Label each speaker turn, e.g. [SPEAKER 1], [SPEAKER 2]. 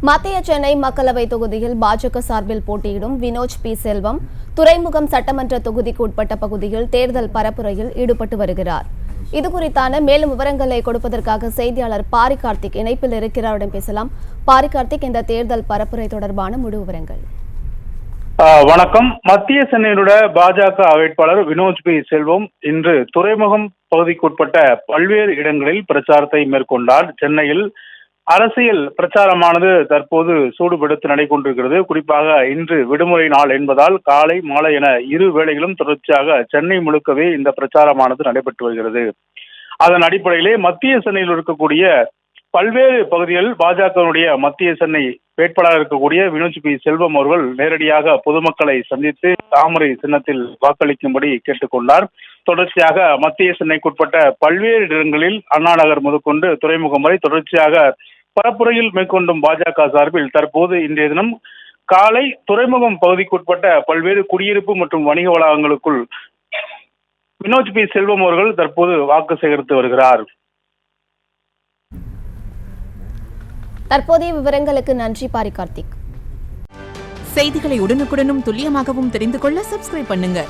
[SPEAKER 1] மத்திய சென்னை மக்களவை தொகுதியில் பாஜக சார்பில் போட்டியிடும் வினோஜ் பி செல்வம் துறைமுகம் சட்டமன்ற தொகுதிக்கு உட்பட்ட பகுதியில் தேர்தல் பரப்புரையில் ஈடுபட்டு வருகிறார். இதுகுறித்தான மேலும் விவரங்களை கொடுப்பதற்காக செய்தியாளர் பாரி கார்த்திக் இணைப்பில் இருக்கிறாரிடம் பேசலாம். பாரி கார்த்திக், இந்த தேர்தல் பரப்புரை தொடர்பான முழு விவரங்கள்.
[SPEAKER 2] வணக்கம். மத்திய சென்னையிலுள்ள பாஜக வேட்பாளர் வினோஜ் பி செல்வம் இன்று துறைமுகம் பகுதிக்குட்பட்ட பல்வேறு இடங்களில் பிரச்சாரத்தை மேற்கொண்டார். சென்னையில் அரசியல் பிரச்சாரமானது தற்போது சூடுபிடித்து நடைபெற்றிருக்கிறது. குறிப்பாக இன்று விடுமுறை நாள் என்பதால் காலை மாலை என இரு வேளைகளும் தொடர்ச்சியாக சென்னை முழுக்கவே இந்த பிரச்சாரமானது நடைபெற்று வருகிறது. அதன் அடிப்படையிலே மத்திய சென்னையில் இருக்கக்கூடிய பல்வேறு பகுதிகள் பாஜகவுடைய மத்திய சென்னை வேட்பாளர் இருக்கக்கூடிய வினோஜ் பி செல்வம் அவர்கள் நேரடியாக பொதுமக்களை சந்தித்து தாமரை சின்னத்தில் வாக்களிக்கும்படி கேட்டுக்கொண்டார். தொடர்ச்சியாக மத்திய சென்னைக்குட்பட்ட பல்வேறு இடங்களில் அண்ணா நகர் முதற்கொண்டு துறைமுகம் வரை தொடர்ச்சியாக பரப்புரையில் மேற்கொண்டும் பாஜக சார்பில் தற்போது இன்றைய தினம் காலை துறைமுகம் பகுதிக்குட்பட்ட பல்வேறு குடியிருப்பு மற்றும் வணிக வளாகங்களுக்குள் வினோஜ் பி செல்வம் அவர்கள் தற்போது வாக்கு சேகரித்து வருகிறார்.
[SPEAKER 1] தற்போதைய விவரங்களுக்கு நன்றி பாரி கார்த்திக்.
[SPEAKER 3] செய்திகளை உடனுக்குடனும் துல்லியமாகவும் தெரிந்து கொள்ள சப்ஸ்கிரைப் பண்ணுங்க.